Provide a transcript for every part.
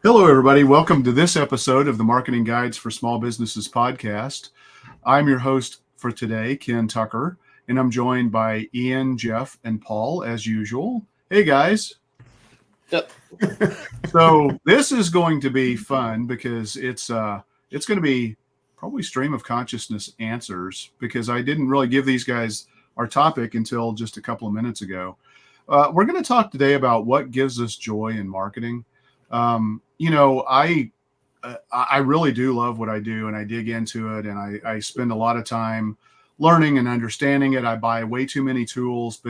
Hello, everybody. Welcome to this episode of the Marketing Guides for Small Businesses podcast. I'm your host for today, Ken Tucker, and I'm joined by Ian, Jeff, and Paul as usual. Hey, guys. Yep. So this is going to be fun because it's going to be probably stream of consciousness answers because I didn't really give these guys our topic until just a couple of minutes ago. We're going to talk today about what gives us joy in marketing. I really do love what I do, and I dig into it, and I spend a lot of time learning and understanding it. I buy way too many tools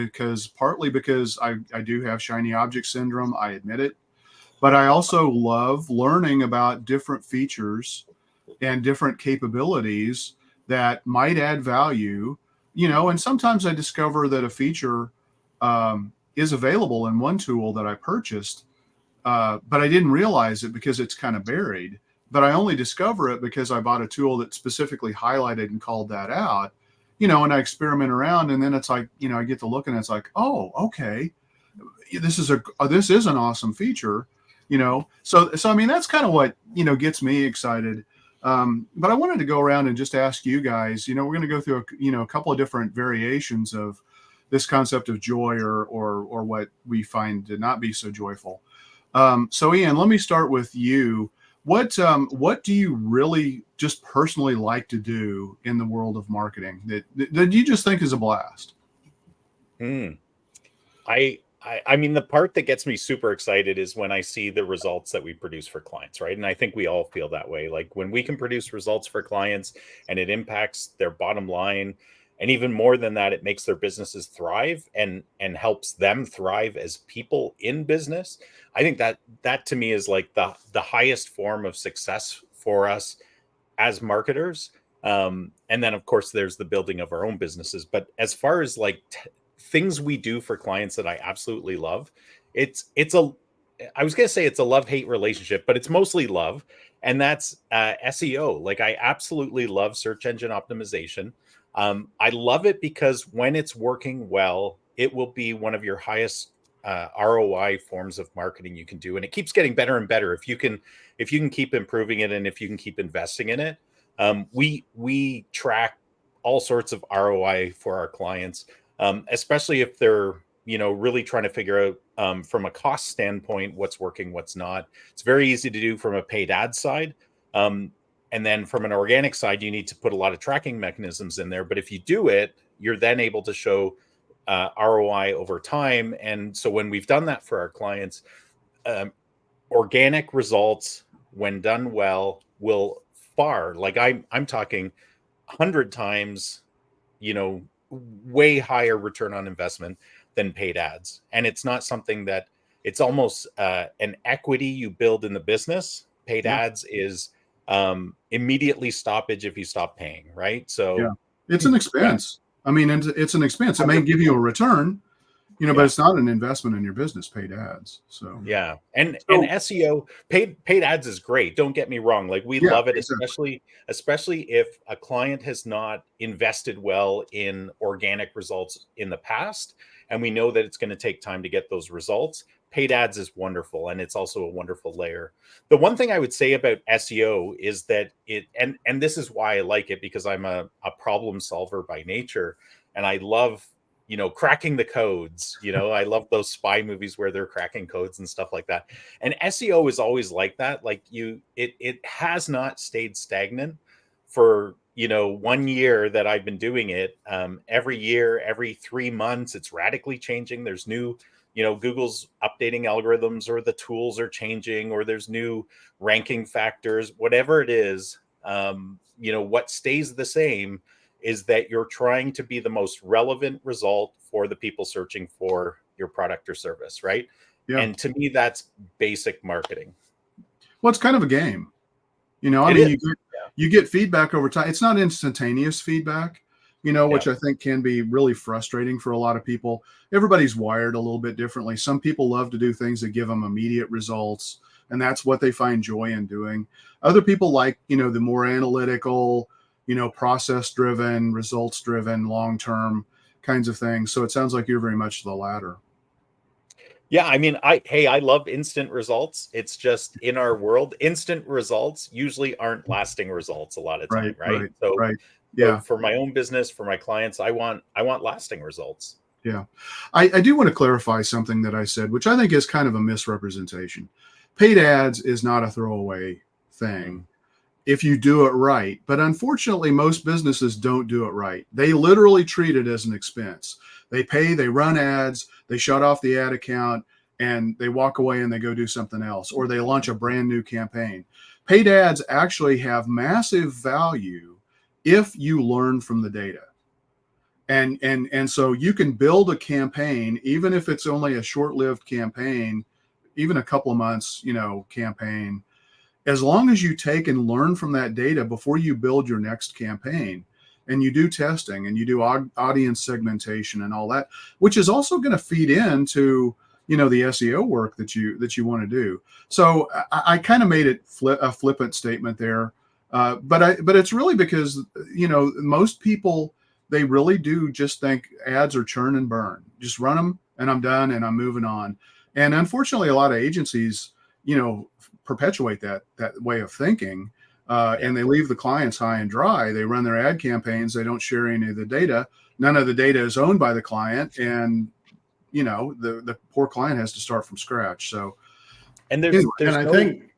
partly because I do have shiny object syndrome. I admit it, but I also love learning about different features and different capabilities that might add value. And sometimes I discover that a feature is available in one tool that I purchased, but I didn't realize it because it's kind of buried. But I only discover it because I bought a tool that specifically highlighted and called that out, and I experiment around, and then it's like, I get to look and it's like, oh, okay, this is an awesome feature, So I mean, that's kind of what gets me excited. But I wanted to go around and just ask you guys. We're going to go through a couple of different variations of this concept of joy, or what we find to not be so joyful. So Ian, let me start with you. What do you really just personally like to do in the world of marketing that you just think is a blast? Hmm. I mean, the part that gets me super excited is when I see the results that we produce for clients, right? And I think we all feel that way. Like when we can produce results for clients and it impacts their bottom line, and even more than that, it makes their businesses thrive and helps them thrive as people in business. I think that to me is like the highest form of success for us as marketers. And then of course there's the building of our own businesses. But as far as like things we do for clients that I absolutely love, it's a I was gonna say it's a love-hate relationship, but it's mostly love, and that's SEO. Like I absolutely love search engine optimization. I love it because when it's working well, it will be one of your highest ROI forms of marketing you can do, and it keeps getting better and better if you can keep improving it and if you can keep investing in it. We track all sorts of ROI for our clients, especially if they're really trying to figure out from a cost standpoint what's working, what's not. It's very easy to do from a paid ad side. And then from an organic side, you need to put a lot of tracking mechanisms in there. But if you do it, you're then able to show ROI over time. And so when we've done that for our clients, um, organic results, when done well, will far, like I'm talking 100 times, you know, way higher return on investment than paid ads. And it's not something that it's almost an equity you build in the business. Paid Yeah, ads is immediately stoppage if you stop paying, right? yeah. So It's an yeah, expense. I mean, it's an expense. It may give you a 100%. return, but Yeah. it's not an investment in your business. Paid ads. So, Yeah. And so SEO paid ads is great. Don't get me wrong. Like we yeah, love it, exactly. especially if a client has not invested well in organic results in the past, and we know that it's going to take time to get those results. Paid ads is wonderful, and it's also a wonderful layer. The one thing I would say about SEO is that and this is why I like it, because I'm a problem solver by nature, and I love cracking the codes. I love those spy movies where they're cracking codes and stuff like that. And SEO is always like that. Like it has not stayed stagnant for 1 year that I've been doing it. Every year, every 3 months, it's radically changing. There's new, Google's updating algorithms, or the tools are changing, or there's new ranking factors, whatever it is. What stays the same is that you're trying to be the most relevant result for the people searching for your product or service, right? Yeah. And to me, that's basic marketing. Well, it's kind of a game. I It mean, is. you get feedback over time. It's not instantaneous feedback, Yeah. which I think can be really frustrating for a lot of people. Everybody's wired a little bit differently. Some people love to do things that give them immediate results, and that's what they find joy in doing. Other people like, the more analytical, process driven, results driven, long term kinds of things. So it sounds like you're very much the latter. Yeah, I mean, I love instant results. It's just in our world, instant results usually aren't lasting results a lot of time, Right, right? right, So right. so Yeah, for my own business, for my clients, I want lasting results. yeah. I do want to clarify something that I said, which I think is kind of a misrepresentation. Paid ads is not a throwaway Mm. thing if you do it right. But unfortunately, most businesses don't do it right. They literally treat it as an expense. They pay, they run ads, they shut off the ad account, and they walk away and they go do something else, or they launch a brand new campaign. Paid ads actually have massive value if you learn from the data. And so you can build a campaign, even if it's only a short-lived campaign, even a couple of months, campaign, as long as you take and learn from that data before you build your next campaign, and you do testing and you do audience segmentation and all that, which is also going to feed into the SEO work that you want to do. So I kind of made it a flippant statement there, but it's really because most people, they really do just think ads are churn and burn, just run them and I'm done and I'm moving on. And unfortunately, a lot of agencies, perpetuate that way of thinking, Yeah. and they leave the clients high and dry. They run their ad campaigns. They don't share any of the data. None of the data is owned by the client, and the poor client has to start from scratch. So And anyway, And there's I no think,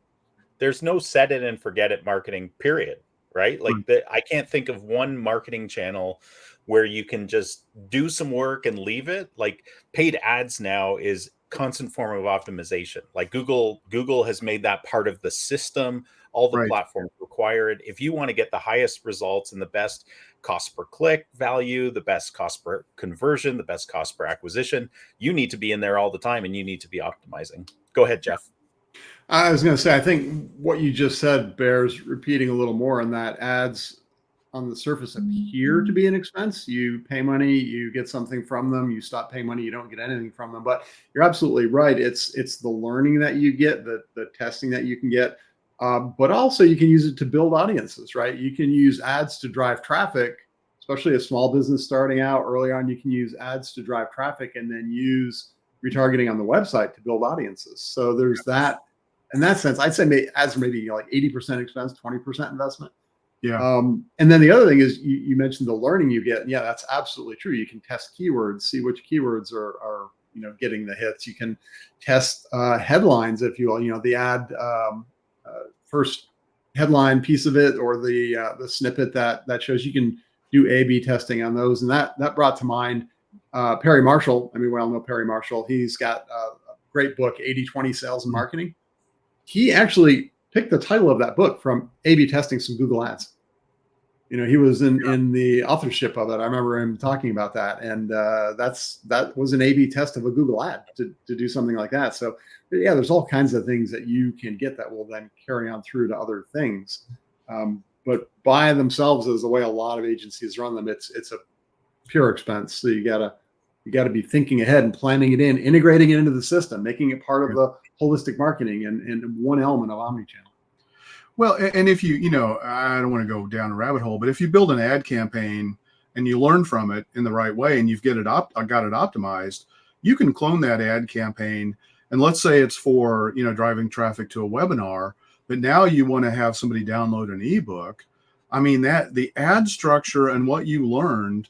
there's no set it and forget it marketing period, right? Like right, I can't think of one marketing channel where you can just do some work and leave it. Like paid ads now is constant form of optimization. Like Google has made that part of the system. All the right, platforms require it. If you want to get the highest results and the best cost per click value, the best cost per conversion, the best cost per acquisition, you need to be in there all the time and you need to be optimizing. Go ahead, Jeff. I was going to say, I think what you just said bears repeating a little more, in that ads on the surface appear to be an expense. You pay money, you get something from them. You stop paying money, you don't get anything from them. But you're absolutely right. It's the learning that you get, the testing that you can get, but also you can use it to build audiences, right? You can use ads to drive traffic, especially a small business starting out early on. You can use ads to drive traffic and then use retargeting on the website to build audiences. So there's that. In that sense, I'd say ads are maybe like 80% expense, 20% investment. yeah, And then the other thing is you mentioned the learning you get. Yeah, that's absolutely true. You can test keywords, see which keywords are getting the hits. You can test headlines, if you will. The ad first headline piece of it, or the snippet that shows. You can do A/B testing on those, and that brought to mind Perry Marshall. I mean, we all know Perry Marshall. He's got a great book, 80/20 Sales and Marketing. He actually picked the title of that book from A/B testing some Google ads. He was in the authorship of it. I remember him talking about that, and that was an A/B test of a Google ad to do something like that. So yeah, there's all kinds of things that you can get that will then carry on through to other things. But by themselves, is the way a lot of agencies run them. It's a pure expense. So you gotta be thinking ahead and planning it in, integrating it into the system, making it part of the holistic marketing and one element of omnichannel. well, and if I don't want to go down a rabbit hole, but if you build an ad campaign and you learn from it in the right way and you've got it optimized, you can clone that ad campaign. And let's say it's for driving traffic to a webinar, but now you want to have somebody download an ebook. I mean, that the ad structure and what you learned,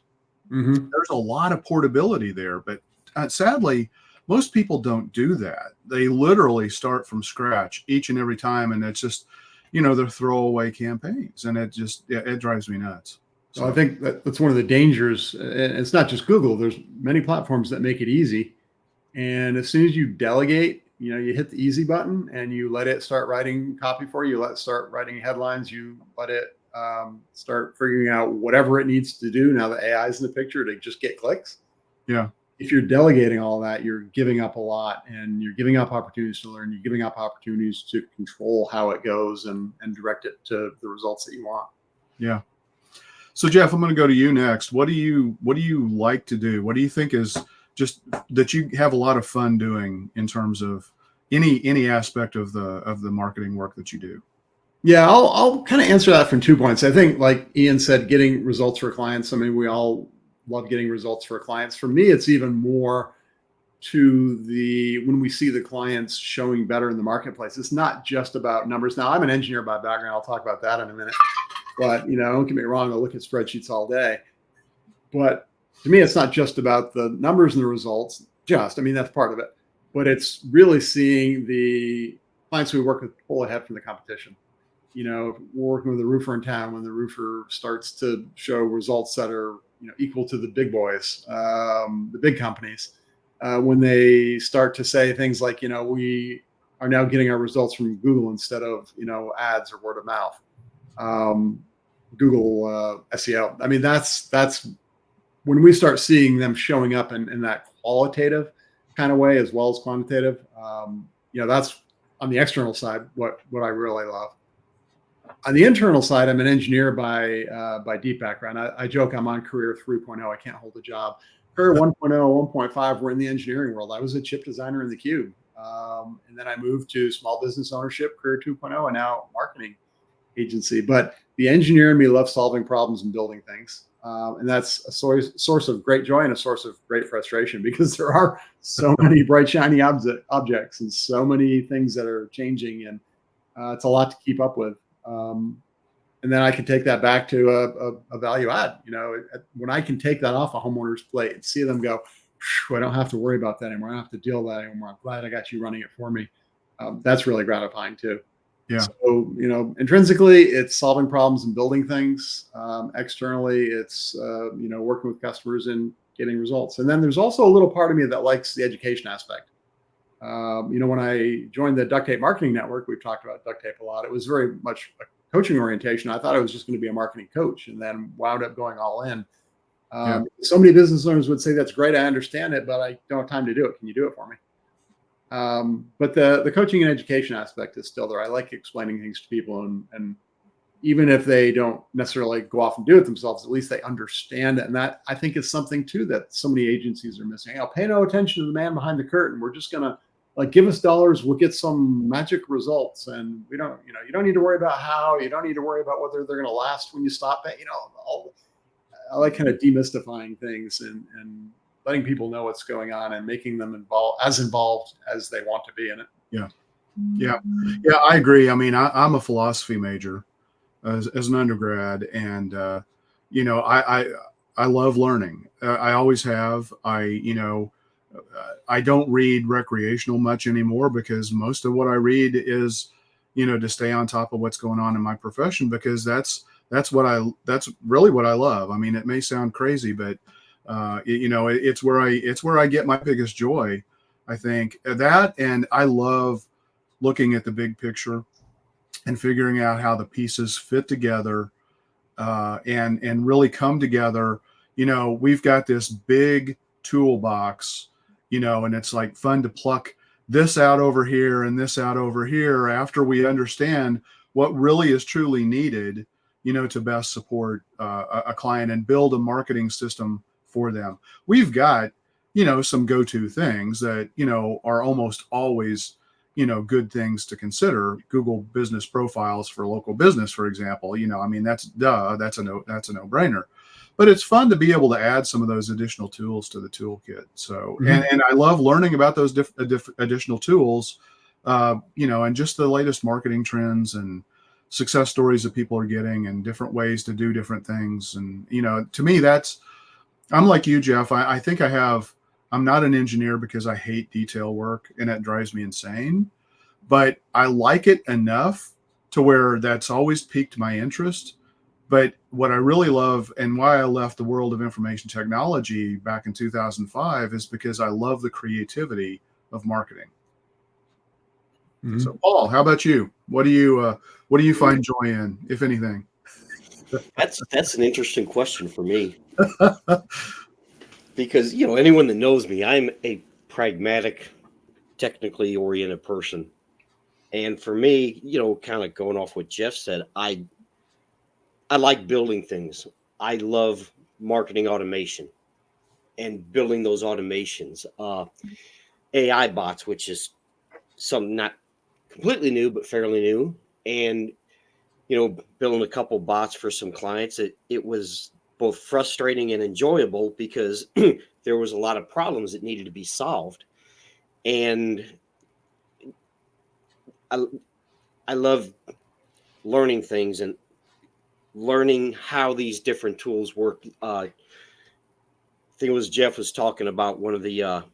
Mm-hmm. there's a lot of portability there. But sadly, most people don't do that. They literally start from scratch each and every time, and it's just they're throwaway campaigns, and it drives me nuts. So I think that's one of the dangers. And it's not just Google. There's many platforms that make it easy. And as soon as you delegate, you hit the easy button and you let it start writing copy for you. Let it start writing headlines. You let it start figuring out whatever it needs to do. Now that AI is in the picture to just get clicks. Yeah. If you're delegating all that, you're giving up a lot, and you're giving up opportunities to learn. You're giving up opportunities to control how it goes and direct it to the results that you want. Yeah. So Jeff, I'm going to go to you next. What do you like to do? What do you think is just that you have a lot of fun doing in terms of any aspect of the marketing work that you do? Yeah, I'll kind of answer that from 2 points. I think, like Ian said, getting results for clients. I mean, we all love getting results for clients. For me, it's even more when we see the clients showing better in the marketplace, it's not just about numbers. Now, I'm an engineer by background. I'll talk about that in a minute. But, don't get me wrong, I'll look at spreadsheets all day. But to me, it's not just about the numbers and the results. That's part of it. But it's really seeing the clients we work with pull ahead from the competition. We're working with a roofer in town. When the roofer starts to show results that are equal to the big boys, the big companies, when they start to say things like, we are now getting our results from Google instead of ads or word of mouth, Google SEO. That's when we start seeing them showing up in that qualitative kind of way as well as quantitative. That's on the external side what I really love. On the internal side, I'm an engineer by deep background. I joke I'm on career 3.0. I can't hold a job. Career 1.0, 1.5, we're in the engineering world. I was a chip designer in the Cube. And then I moved to small business ownership, career 2.0, and now marketing agency. But the engineer in me loves solving problems and building things. And that's a source of great joy and a source of great frustration, because there are so many bright, shiny objects and so many things that are changing. And it's a lot to keep up with. And then I can take that back to a value add. When I can take that off a homeowner's plate and see them go, I don't have to worry about that anymore. I don't have to deal with that anymore. I'm glad I got you running it for me. That's really gratifying too. Yeah. So, intrinsically, it's solving problems and building things. Externally, it's, working with customers and getting results. And then there's also a little part of me that likes the education aspect. When I joined the Duct Tape Marketing Network, we've talked about duct tape a lot. It was very much a coaching orientation. I thought I was just going to be a marketing coach, and then wound up going all in. So many business owners would say, that's great, I understand it, but I don't have time to do it. Can you do it for me? But the coaching and education aspect is still there. I like explaining things to people, and even if they don't necessarily go off and do it themselves, at least they understand it. And that, I think, is something too that so many agencies are missing. Pay no attention to the man behind the curtain. We're just going to give us dollars, we'll get some magic results. And we don't, you don't need to worry about how, you don't need to worry about whether they're going to last when you stop it. I like kind of demystifying things and letting people know what's going on and making them involved as they want to be in it. Yeah, I agree. I'm a philosophy major as an undergrad, and I love learning. I always have. I don't read recreational much anymore, because most of what I read is, to stay on top of what's going on in my profession, because that's really what I love. It may sound crazy, but it's where I get my biggest joy, I think. That, and I love looking at the big picture and figuring out how the pieces fit together, and really come together. We've got this big toolbox, and it's like fun to pluck this out over here and this out over here after we understand what really is truly needed, to best support a client and build a marketing system for them. We've got, some go-to things that, are almost always, good things to consider. Google business profiles for local business, for example, that's a no-brainer. But it's fun to be able to add some of those additional tools to the toolkit. So, and I love learning about those additional tools, and just the latest marketing trends and success stories that people are getting and different ways to do different things. And, to me, I'm like you, Jeff. I think I'm not an engineer because I hate detail work and it drives me insane, but I like it enough to where that's always piqued my interest. But what I really love, and why I left the world of information technology back in 2005, is because I love the creativity of marketing. Mm-hmm. So, Paul, how about you? What do you find joy in, if anything? That's an interesting question for me, because anyone that knows me, I'm a pragmatic, technically oriented person, and for me, kind of going off what Jeff said, I like building things. I love marketing automation and building those automations. AI bots, which is something not completely new, but fairly new. And, building a couple bots for some clients, it was both frustrating and enjoyable, because there was a lot of problems that needed to be solved. And I love learning things and learning how these different tools work. I think it was Jeff was talking about one of the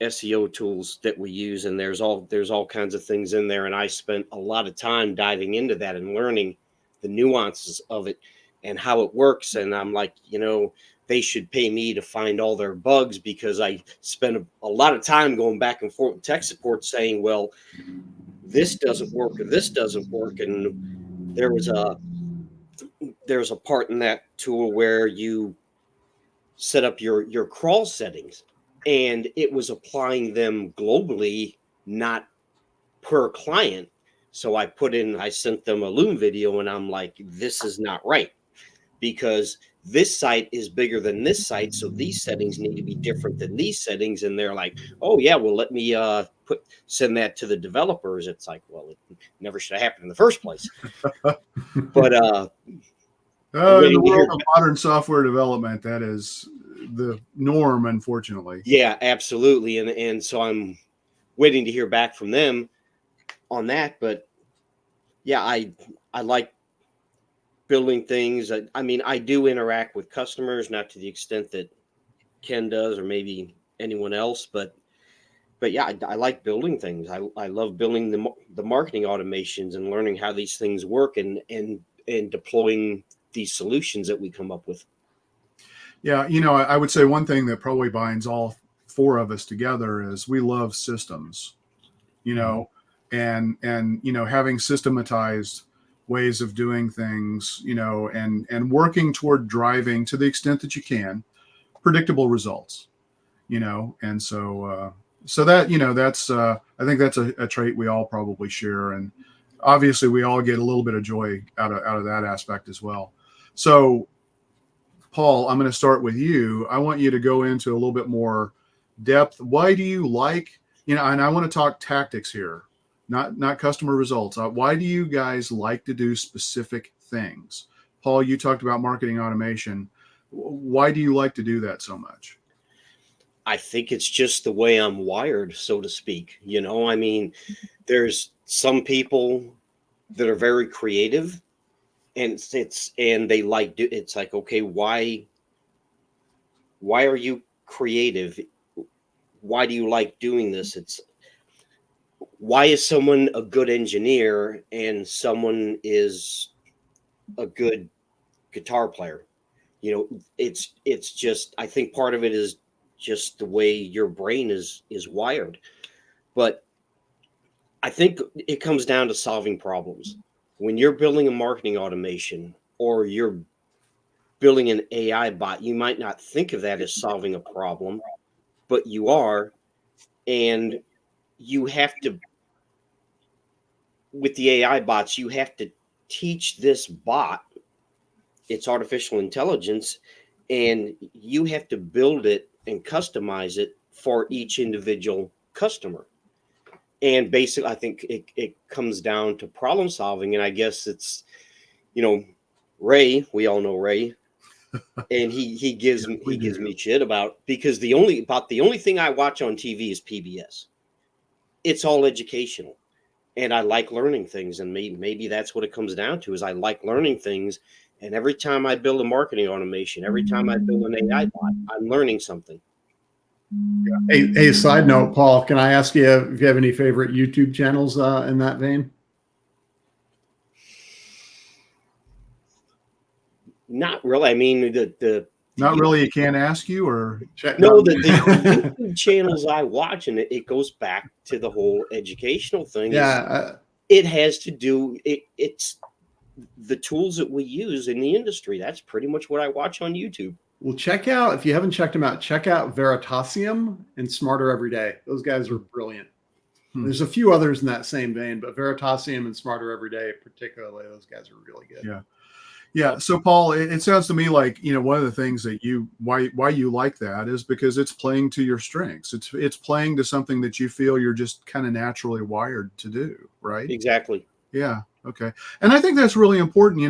SEO tools that we use, and there's all kinds of things in there. And I spent a lot of time diving into that and learning the nuances of it and how it works. And I'm like, they should pay me to find all their bugs, because I spent a lot of time going back and forth with tech support saying, well, this doesn't work or this doesn't work. And there was a part in that tool where you set up your crawl settings, and it was applying them globally, not per client. So I sent them a Loom video, and I'm like, this is not right, because this site is bigger than this site, so these settings need to be different than these settings. And they're like, oh yeah, well, let me send that to the developers. It's like, well, it never should have happened in the first place. But in the world of modern software development, that is the norm, unfortunately. Yeah, absolutely. And so I'm waiting to hear back from them on that. But yeah, I like building things. I mean, I do interact with customers, not to the extent that Ken does or maybe anyone else, but yeah, I like building things. I love building the marketing automations and learning how these things work and deploying these solutions that we come up with. Yeah, I would say one thing that probably binds all four of us together is we love systems, and having systematized ways of doing things, and working toward driving, to the extent that you can, predictable results, and so that, that's I think that's a trait we all probably share, and obviously we all get a little bit of joy out of that aspect as well. So Paul, I'm going to start with you. I want you to go into a little bit more depth. Why do you like, and I want to talk tactics here, not customer results. Why do you guys like to do specific things? Paul, you talked about marketing automation. Why do you like to do that so much? I think it's just the way I'm wired, so to speak. I mean, there's some people that are very creative, and they like it's like, okay, why are you creative? Why do you like doing this? It's why is someone a good engineer and someone is a good guitar player? It's just, I think part of it is just the way your brain is wired. But I think it comes down to solving problems. When you're building a marketing automation or you're building an AI bot, you might not think of that as solving a problem, but you are. And you have to, with the AI bots, you have to teach this bot its artificial intelligence, and you have to build it and customize it for each individual customer. And basically, I think it comes down to problem solving. And I guess it's, Ray, we all know Ray, and he gives me shit about, because the only thing I watch on TV is PBS. It's all educational, and I like learning things. And maybe that's what it comes down to, is I like learning things. And every time I build a marketing automation, every time I build an AI bot, I'm learning something. Hey, side note, Paul, can I ask you if you have any favorite YouTube channels in that vein? Not really. I mean, Not really. You can't ask you, or no, the YouTube channels I watch, and it goes back to the whole educational thing. Yeah, it has to do. It's the tools that we use in the industry. That's pretty much what I watch on YouTube. Well, check out, if you haven't checked them out, check out Veritasium and Smarter Every Day. Those guys are brilliant. There's a few others in that same vein, but Veritasium and Smarter Every Day, particularly, those guys are really good. Yeah. Yeah. So Paul, it sounds to me like, one of the things that why you like that is because it's playing to your strengths. It's playing to something that you feel you're just kind of naturally wired to do. Right. Exactly. Yeah. Okay. And I think that's really important.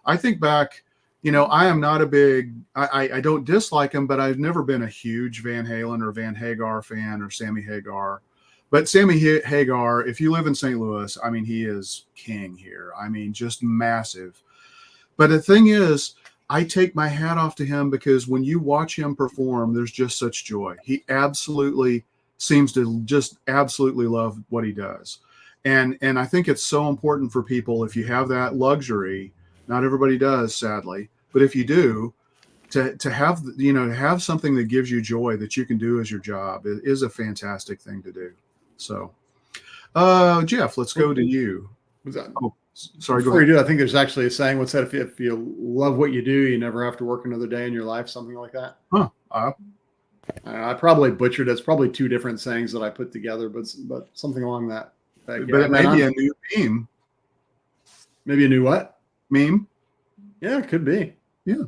I think back, I am not a big, I don't dislike him, but I've never been a huge Van Halen or Van Hagar fan or Sammy Hagar. But Sammy Hagar, if you live in St. Louis, I mean, he is king here. I mean, just massive. But the thing is, I take my hat off to him because when you watch him perform, there's just such joy. He absolutely seems to just absolutely love what he does. And I think it's so important for people, if you have that luxury, not everybody does, sadly, but if you do, to have, you know, to have something that gives you joy that you can do as your job is a fantastic thing to do. So Jeff, let's go to you. Was that, Oh, sorry, go before ahead. you do, I think there's actually a saying, what's that? If you love what you do, you never have to work another day in your life, something like that. Huh. I probably butchered it. It's probably two different sayings that I put together, but something along that. But it may be a new meme. Maybe a new what? Meme? Yeah, it could be. Yeah.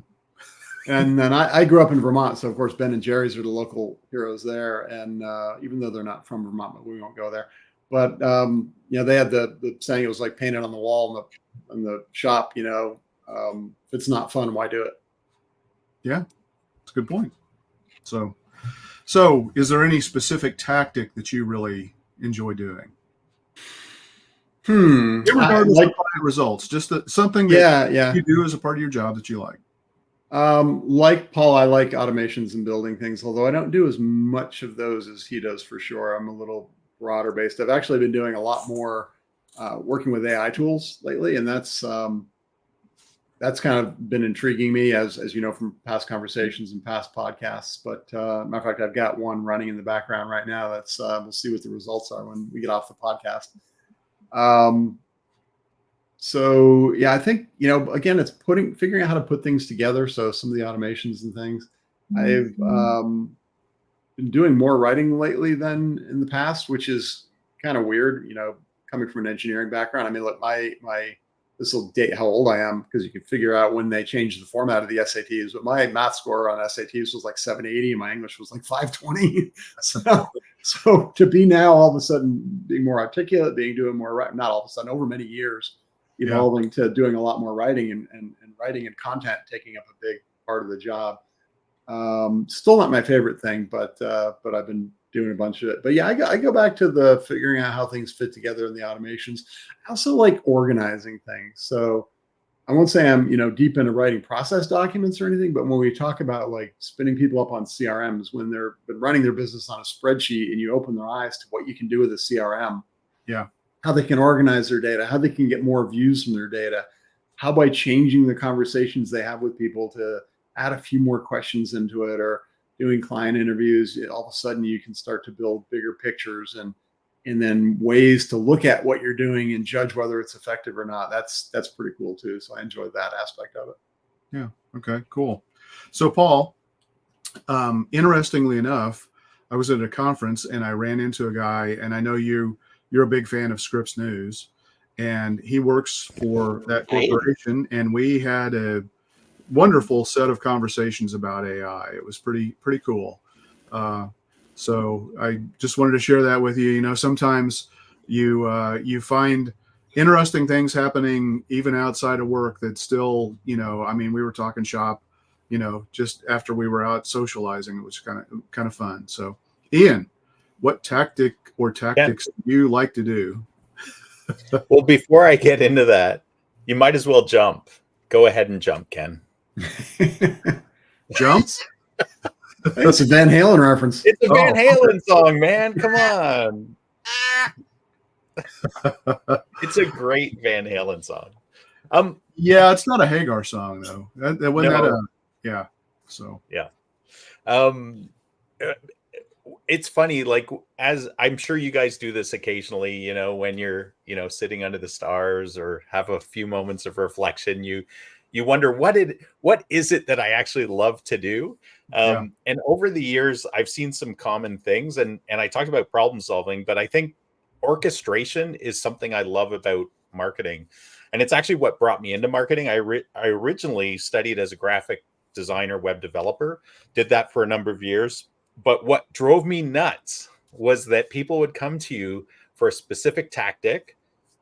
And then I grew up in Vermont, so of course Ben and Jerry's are the local heroes there. And even though they're not from Vermont, but we won't go there. But you know, they had the saying, it was like painted on the wall in the shop. You know, if it's not fun, why do it? Yeah, it's a good point. So is there any specific tactic that you really enjoy doing? Regardless of client results, just something that you do as a part of your job that you like. Like Paul, I like automations and building things, although I don't do as much of those as he does for sure. I'm a little broader based. I've actually been doing a lot more working with AI tools lately, and that's kind of been intriguing me, as you know from past conversations and past podcasts. But matter of fact, I've got one running in the background right now. That's we'll see what the results are when we get off the podcast. So yeah, I think, you know, again, it's figuring out how to put things together. So some of the automations and things, I've been doing more writing lately than in the past, which is kind of weird, you know, coming from an engineering background. I mean, look, this will date how old I am, because you can figure out when they changed the format of the SATs. But my math score on SATs was like 780, and my English was like 520. So to be now all of a sudden being more articulate, doing more, not all of a sudden, over many years, evolving to doing a lot more writing and writing and content taking up a big part of the job. Still not my favorite thing, but I've been doing a bunch of it. But yeah, I go back to the figuring out how things fit together in the automations. I also like organizing things. So I won't say I'm, you know, deep into writing process documents or anything, but when we talk about like spinning people up on CRMs, when they're been running their business on a spreadsheet and you open their eyes to what you can do with a CRM, how they can organize their data, how they can get more views from their data, how by changing the conversations they have with people to add a few more questions into it, or doing client interviews, all of a sudden you can start to build bigger pictures and then ways to look at what you're doing and judge whether it's effective or not. That's pretty cool too. So I enjoyed that aspect of it. Yeah. Okay, cool. So Paul, interestingly enough, I was at a conference and I ran into a guy, and I know you're a big fan of Scripps News, and he works for that corporation. And we had a wonderful set of conversations about AI. It was pretty cool. So I just wanted to share that with you. You know, sometimes you find interesting things happening even outside of work that still, you know, I mean, we were talking shop, you know, just after we were out socializing. It was kind of fun. So Ian, what tactic or tactics do you like to do? Well, before I get into that, you might as well jump. Go ahead and jump, Ken. Jump? That's a Van Halen reference. It's a Van Halen song, man. Come on. It's a great Van Halen song. Yeah, it's not a Hagar song though. That wasn't No. yeah. So yeah. It's funny, like, as I'm sure you guys do this occasionally, you know, when you're, you know, sitting under the stars or have a few moments of reflection, you wonder what is it that I actually love to do. And over the years, I've seen some common things, and I talked about problem solving, but I think orchestration is something I love about marketing. And it's actually what brought me into marketing. I originally studied as a graphic designer, web developer, did that for a number of years. But what drove me nuts was that people would come to you for a specific tactic.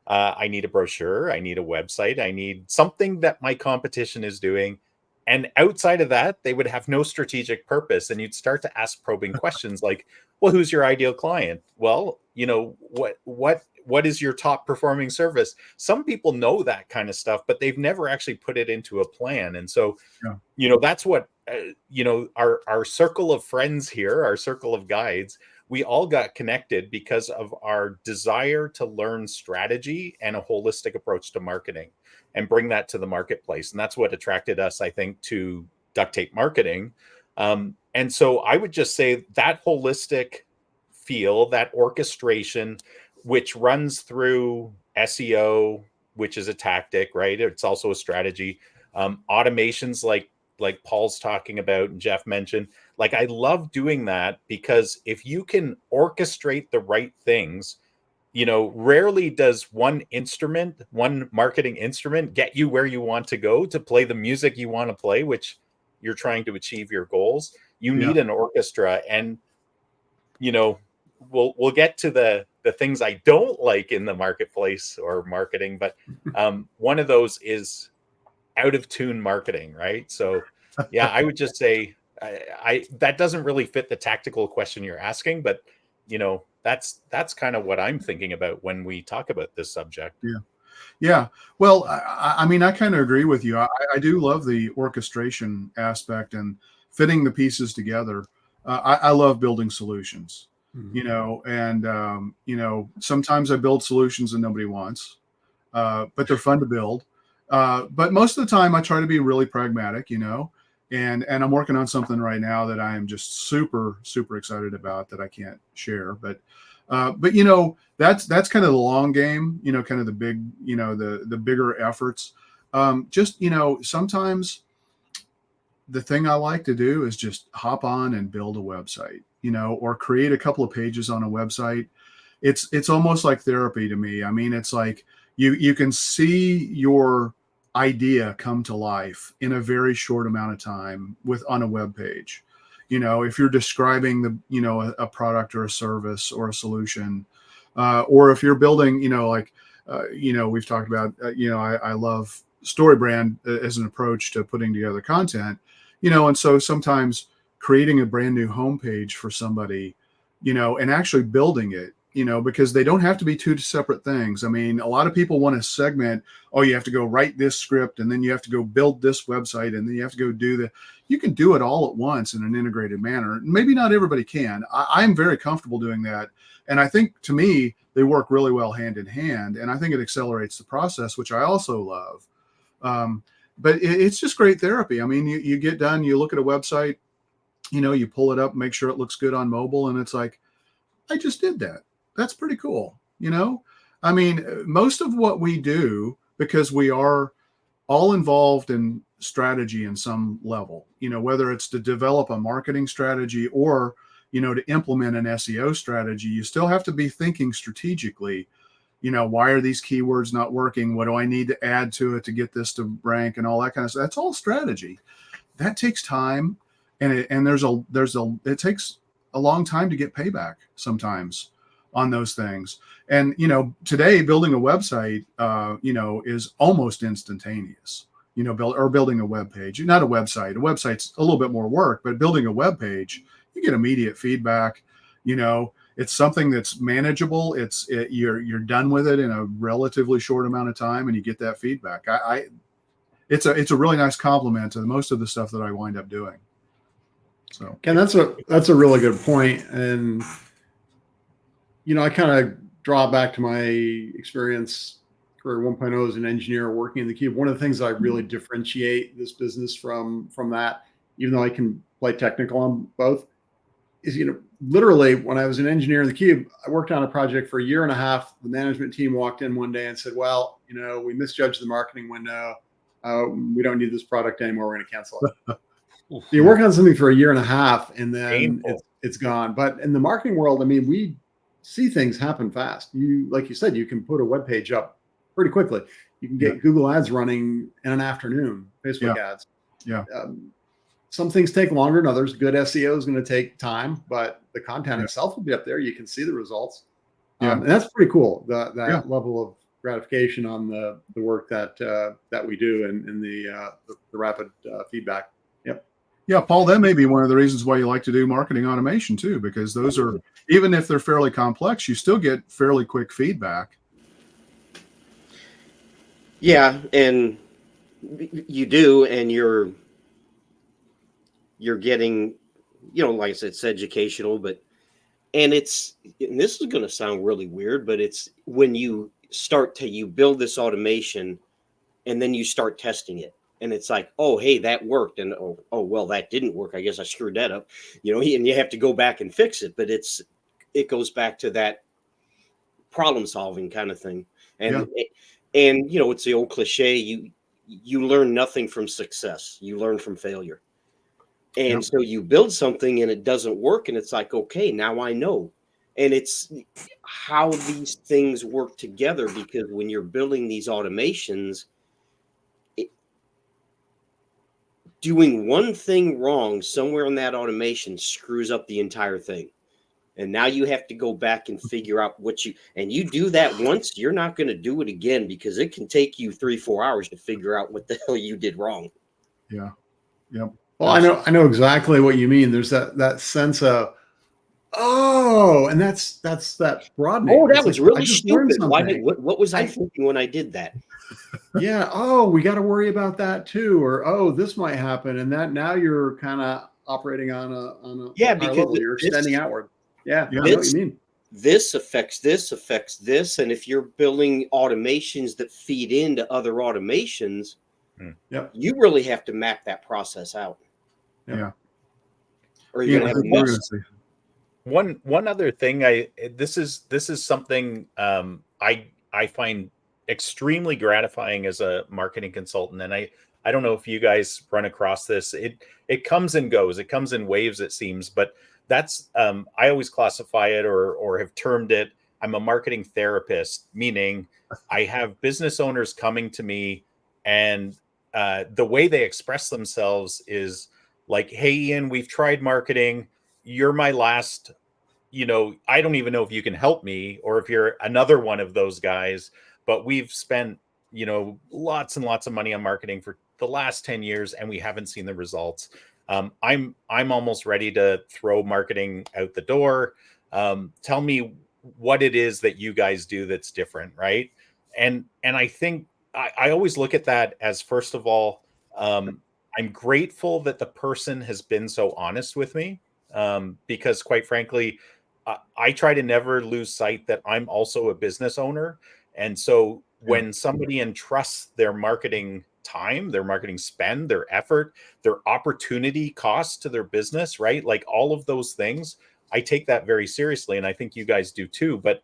I need a brochure. I need a website. I need something that my competition is doing. And outside of that, they would have no strategic purpose. And you'd start to ask probing questions like, well, who's your ideal client? Well, what is your top performing service? Some people know that kind of stuff, but they've never actually put it into a plan. And so, that's what, our circle of friends here, our circle of guides, we all got connected because of our desire to learn strategy and a holistic approach to marketing and bring that to the marketplace. And that's what attracted us, I think, to Duct Tape Marketing. And so I would just say that holistic feel, that orchestration, which runs through SEO, which is a tactic, right? It's also a strategy. Automations like Paul's talking about and Jeff mentioned, like I love doing that because if you can orchestrate the right things, rarely does one marketing instrument get you where you want to go to play the music you want to play, which you're trying to achieve your goals. You need an orchestra. And, we'll get to the things I don't like in the marketplace or marketing, but one of those is out of tune marketing, right? So yeah, I would just say I that doesn't really fit the tactical question you're asking, but that's kind of what I'm thinking about when we talk about this subject. Yeah. Well, I mean, I kind of agree with you. I do love the orchestration aspect and fitting the pieces together. I love building solutions, and sometimes I build solutions that nobody wants, but they're fun to build. But most of the time I try to be really pragmatic, and I'm working on something right now that I am just super, super excited about that I can't share, but that's kind of the long game, kind of the big, the bigger efforts. Sometimes the thing I like to do is just hop on and build a website, or create a couple of pages on a website. It's almost like therapy to me. I mean, it's like you can see your idea come to life in a very short amount of time on a web page. If you're describing a product or a service or a solution, or if you're building, we've talked about, I love StoryBrand as an approach to putting together content, and so sometimes creating a brand new homepage for somebody, and actually building it, because they don't have to be two separate things. I mean, a lot of people want to segment, you have to go write this script and then you have to go build this website and then you have to go you can do it all at once in an integrated manner. Maybe not everybody can. I'm very comfortable doing that. And I think to me, they work really well hand in hand. And I think it accelerates the process, which I also love. But it's just great therapy. I mean, you get done, you look at a website, you pull it up, make sure it looks good on mobile. And it's like, I just did that. That's pretty cool. I mean, most of what we do, because we are all involved in strategy in some level, whether it's to develop a marketing strategy or, to implement an SEO strategy, you still have to be thinking strategically, why are these keywords not working? What do I need to add to it to get this to rank and all that kind of stuff? That's all strategy. That takes time. And it takes a long time to get payback sometimes on those things. And, today building a website, is almost instantaneous, building a web page, not a website. A website's a little bit more work, but building a web page, you get immediate feedback. It's something that's manageable. You're done with it in a relatively short amount of time and you get that feedback. It's a really nice compliment to most of the stuff that I wind up doing. So Ken, that's a really good point. And I kind of draw back to my experience, career 1.0 as an engineer working in the Cube. One of the things I really differentiate this business from that, even though I can play technical on both, is, literally when I was an engineer in the Cube, I worked on a project for a year and a half. The management team walked in one day and said, well, we misjudged the marketing window. We don't need this product anymore. We're going to cancel it. You work on something for a year and a half and then it's gone. But in the marketing world, I mean, we see things happen fast. Like you said, you can put a web page up pretty quickly. You can get Google ads running in an afternoon, Facebook ads. Yeah. Some things take longer than others. Good SEO is going to take time, but the content itself will be up there. You can see the results. And that's pretty cool. That level gratification on the work that we do in the rapid feedback. Yep. Yeah, Paul, that may be one of the reasons why you like to do marketing automation too, because those are, even if they're fairly complex, you still get fairly quick feedback. Yeah, and you do, and you're getting, like I said, it's educational, and this is going to sound really weird, but it's when you you build this automation and then you start testing it, and it's like, oh, hey, that worked, and oh well, that didn't work, I guess I screwed that up, and you have to go back and fix it, but it goes back to that problem solving kind of thing. And it's the old cliche, you learn nothing from success, you learn from failure. And so you build something and it doesn't work, and it's like, okay, now I know. And it's how these things work together, because when you're building these automations, doing one thing wrong somewhere in that automation screws up the entire thing. And now you have to go back and figure out and you do that once, you're not going to do it again, because it can take you 3-4 hours to figure out what the hell you did wrong. Yeah. Yep. Well, I know exactly what you mean. There's that sense of, oh, and that's that broadening. Oh, that It's was like, really stupid. What was I thinking when I did that? Yeah. Oh, we got to worry about that too. Or, oh, this might happen. And that now you're kind of operating on a higher because level. You're extending outward. Yeah. I know what you mean. This affects this. And if you're building automations that feed into other automations, you really have to map that process out. Yeah. Or you're going to have a mess. One other thing, this is something I find extremely gratifying as a marketing consultant, and I don't know if you guys run across this. It comes and goes. It comes in waves, it seems, but that's I always classify it or have termed it, I'm a marketing therapist, meaning I have business owners coming to me, and the way they express themselves is like, hey, Ian, we've tried marketing. You're my last, I don't even know if you can help me or if you're another one of those guys, but we've spent, lots and lots of money on marketing for the last 10 years and we haven't seen the results. I'm almost ready to throw marketing out the door. Tell me what it is that you guys do that's different, right? And I think I always look at that as, first of all, I'm grateful that the person has been so honest with me, because quite frankly, I try to never lose sight that I'm also a business owner. And so when somebody entrusts their marketing time, their marketing spend, their effort, their opportunity cost to their business, right? Like all of those things, I take that very seriously. And I think you guys do too. But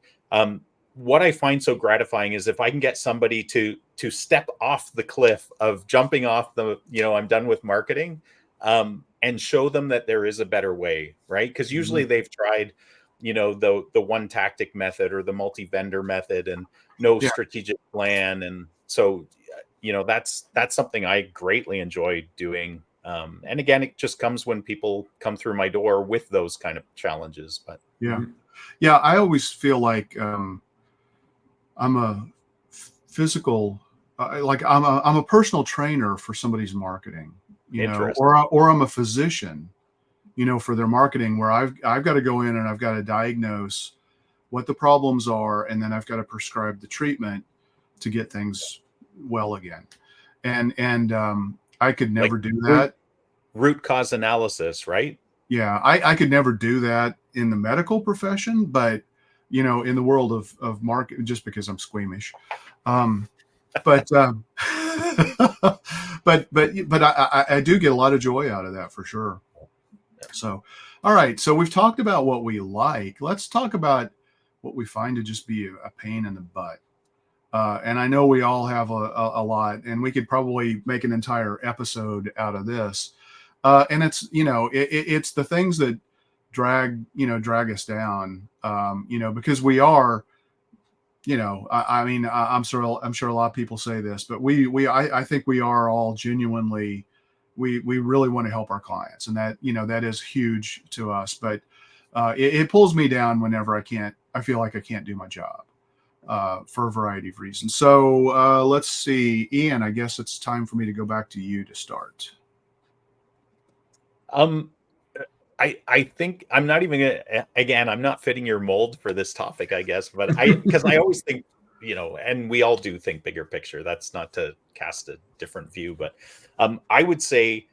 what I find so gratifying is if I can get somebody to step off the cliff of jumping off the, I'm done with marketing, and show them that there is a better way, right? Because usually they've tried, the one tactic method or the multi-vendor method and no strategic plan. And so, that's something I greatly enjoy doing. And again, it just comes when people come through my door with those kind of challenges. But I always feel like I'm a physical, like I'm a personal trainer for somebody's marketing, or I'm a physician, for their marketing, where I've got to go in and I've got to diagnose what the problems are, and then I've got to prescribe the treatment to get things well again. And I could never do that. Root cause analysis, right? Yeah, I could never do that in the medical profession, but in the world of market, just because I'm squeamish. But I do get a lot of joy out of that for sure. So, all right. So we've talked about what we like. Let's talk about what we find to just be a pain in the butt. And I know we all have a lot, and we could probably make an entire episode out of this. And it's, it's the things that drag us down, because we are, I'm sure a lot of people say this, but I think we are all genuinely, we really want to help our clients, and that, that is huge to us, but it pulls me down whenever I feel like I can't do my job. for a variety of reasons. So let's see, Ian, I guess it's time for me to go back to you to start. I think I'm not even gonna, again, I'm not fitting your mold for this topic, I guess, but because I always think, and we all do think bigger picture. That's not to cast a different view, but I would say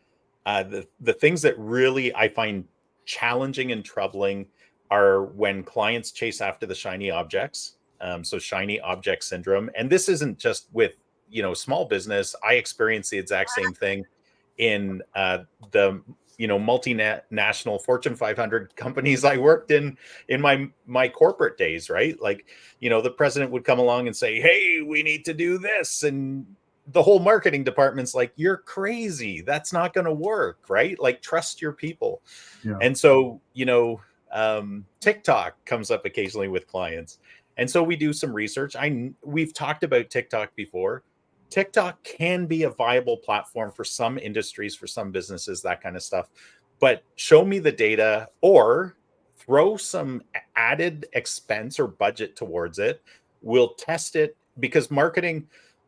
the things that really I find challenging and troubling are when clients chase after the shiny objects. So shiny object syndrome. And this isn't just with, small business. I experience the exact same thing in the multinational Fortune 500 companies I worked in my corporate days, right? Like, the president would come along and say, hey, we need to do this. And the whole marketing department's like, you're crazy. That's not going to work, right? Like, trust your people. Yeah. And so, TikTok comes up occasionally with clients. And so we do some research. We've talked about TikTok before. TikTok can be a viable platform for some industries, for some businesses, that kind of stuff. But show me the data or throw some added expense or budget towards it. We'll test it, because marketing,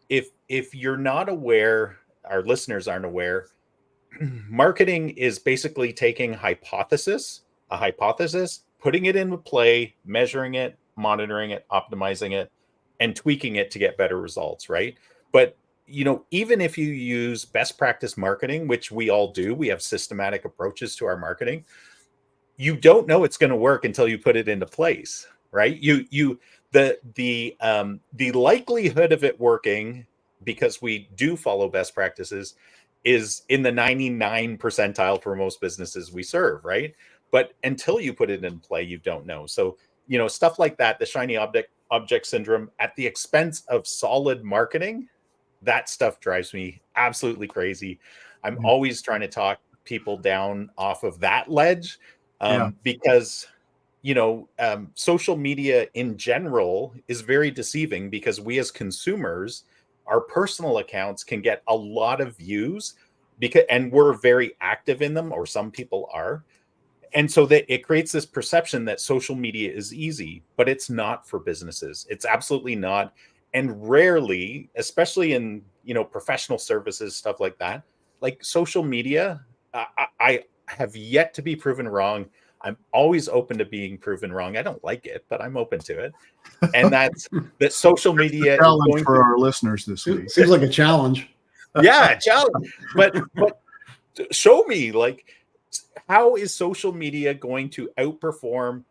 if you're not aware, our listeners aren't aware, marketing is basically taking a hypothesis, putting it into play, measuring it, monitoring it, optimizing it, and tweaking it to get better results, right? But, even if you use best practice marketing, which we all do, we have systematic approaches to our marketing, you don't know it's going to work until you put it into place, right? The likelihood of it working, because we do follow best practices, is in the 99 percentile for most businesses we serve, right? But until you put it in play, you don't know. So, stuff like that, the shiny object syndrome at the expense of solid marketing, that stuff drives me absolutely crazy. I'm always trying to talk people down off of that ledge, because, social media in general is very deceiving, because we as consumers, our personal accounts can get a lot of views and we're very active in them, or some people are. And so that it creates this perception that social media is easy, but it's not for businesses. It's absolutely not. And rarely, especially in, professional services, stuff like that, like social media, I have yet to be proven wrong. I'm always open to being proven wrong. I don't like it, but I'm open to it. And that social media challenge is going for our listeners this week. Seems like a challenge. yeah, challenge. But show me, like, how is social media going to outperform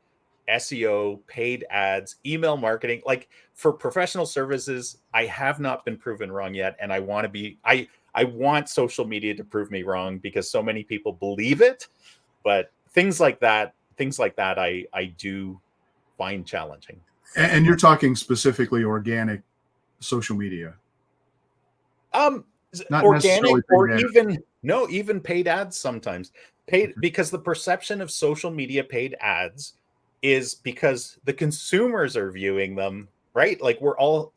SEO, paid ads, email marketing? Like, for professional services, I have not been proven wrong yet, and I want to be. I want social media to prove me wrong, because so many people believe it. But things like that, I do find challenging. And you're talking specifically organic social media, not Organic, or paid even paid ads sometimes. Because the perception of social media paid ads is because the consumers are viewing them, right? Like,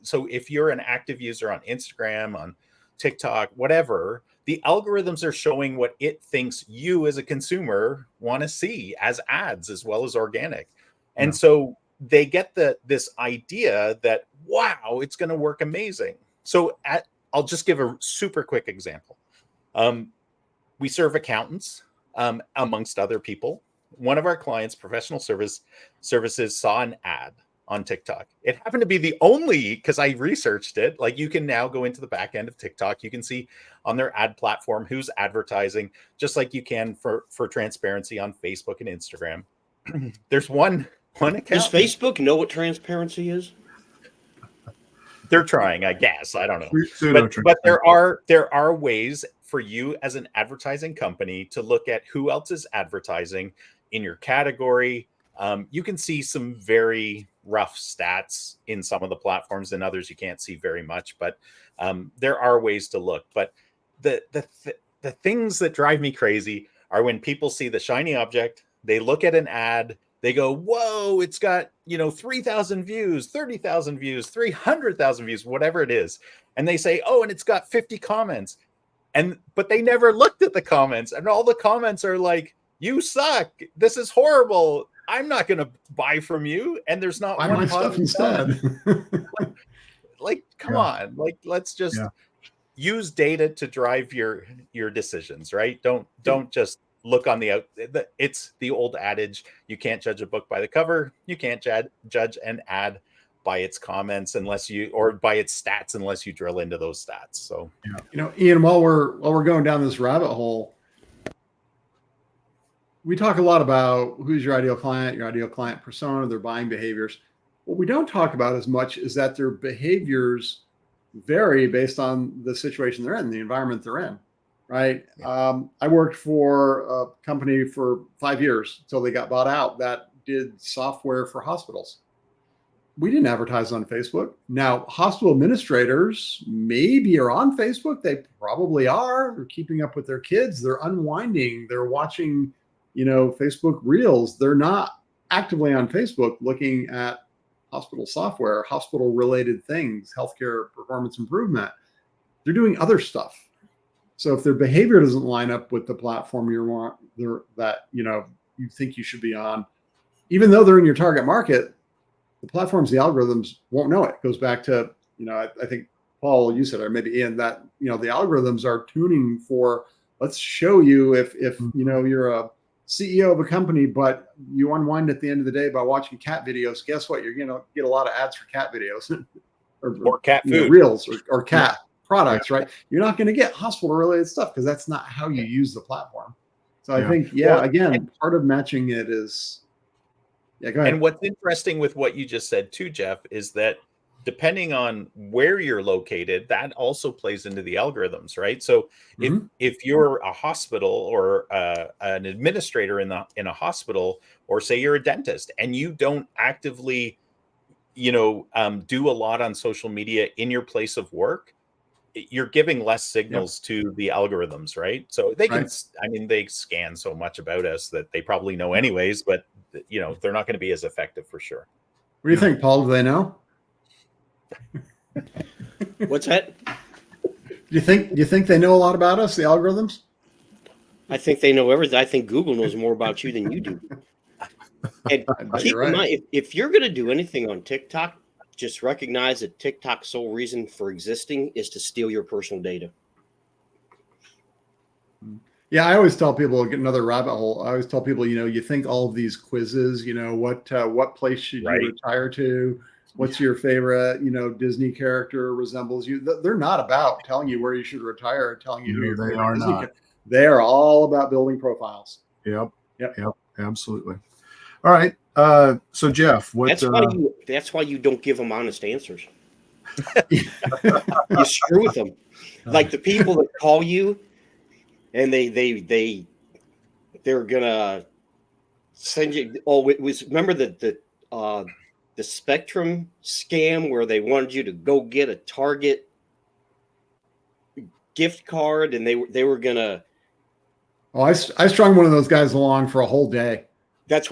so if you're an active user on Instagram, on TikTok, whatever, the algorithms are showing what it thinks you as a consumer want to see as ads, as well as organic. And so they get this idea that, wow, it's going to work amazing. So I'll just give a super quick example. We serve accountants, amongst other people. One of our clients, professional services, saw an ad on TikTok. It happened to be the only, because I researched it, like, you can now go into the back end of TikTok. You can see on their ad platform who's advertising, just like you can for transparency on Facebook and Instagram. There's one account. Does Facebook know what transparency is? They're trying, I guess. I don't know. But there are ways for you as an advertising company to look at who else is advertising in your category. You can see some very rough stats in some of the platforms, and others you can't see very much, but there are ways to look. But the things that drive me crazy are when people see the shiny object, they look at an ad, they go, whoa, it's got, 3,000 views, 30,000 views, 300,000 views, whatever it is. And they say, oh, and it's got 50 comments. But they never looked at the comments, and all the comments are like, you suck, this is horrible, I'm not going to buy from you. And there's not Buy one my stuff positive instead. like come Yeah. on, like let's just Yeah. use data to drive your decisions, right? Don't just look on the out. It's the old adage, you can't judge a book by the cover, you can't judge an ad by its comments unless you, or by its stats unless you drill into those stats. So Ian, while we're going down this rabbit hole, we talk a lot about who's your ideal client persona, their buying behaviors. What we don't talk about as much is that their behaviors vary based on the situation they're in, the environment they're in, right? Yeah. I worked for a company for 5 years until they got bought out that did software for hospitals. We didn't advertise on Facebook. Now, hospital administrators maybe are on Facebook. They probably are. They're keeping up with their kids. They're unwinding. They're watching, Facebook Reels. They're not actively on Facebook looking at hospital software, hospital related things, healthcare performance improvement. They're doing other stuff. So if their behavior doesn't line up with the platform you think you should be on, even though they're in your target market, the platforms, the algorithms won't know it. It goes back to, I think Paul, you said, or maybe Ian, that, the algorithms are tuning for, let's show you if you're a CEO of a company, but you unwind at the end of the day by watching cat videos. Guess what? You're going to get a lot of ads for cat videos or cat food, reels or cat products, right? You're not going to get hospital related stuff because that's not how you use the platform. So I think, again, part of matching it is, go ahead. And what's interesting with what you just said too, Jeff, is that depending on where you're located, that also plays into the algorithms, right? So if you're a hospital or an administrator in a hospital, or say you're a dentist and you don't actively, do a lot on social media in your place of work, you're giving less signals to the algorithms, right? So they can, they scan so much about us that they probably know anyways, but they're not going to be as effective for sure. What do you think, Paul? Do they know? What's that? Do you think they know a lot about us, the algorithms? I think they know everything. I think Google knows more about you than you do. And keep in mind, if you're going to do anything on TikTok, just recognize that TikTok's sole reason for existing is to steal your personal data. Yeah, I always tell people, get another rabbit hole. I always tell people, you think all of these quizzes, what place should you retire to? What's your favorite, Disney character resembles you? They're not about telling you where you should retire, telling you who your favorite Disney character. They are all about building profiles. Yep. Absolutely. All right. So Jeff, that's why you don't give them honest answers. You screw with them. Like the people that call you and they're gonna send you. Oh, it was, remember the Spectrum scam where they wanted you to go get a Target gift card and they were gonna. Oh, I strung one of those guys along for a whole day. That's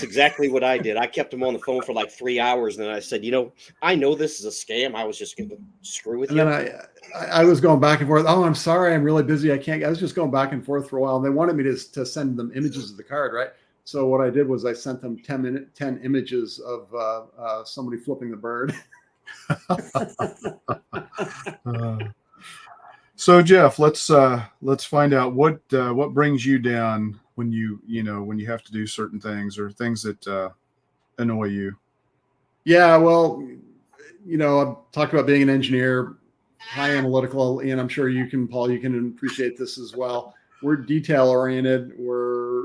exactly what I did. I kept him on the phone for like 3 hours, and then I said, I know this is a scam. I was just going to screw with you. And then I was going back and forth. Oh, I'm sorry, I'm really busy. I can't. I was just going back and forth for a while, and they wanted me to send them images of the card, right? So what I did was I sent them 10 images of somebody flipping the bird. So Jeff, let's find out what brings you down when you have to do certain things or things that annoy you. Yeah, well, I've talked about being an engineer, high analytical, and I'm sure you can, Paul, you can appreciate this as well. We're detail oriented. We're,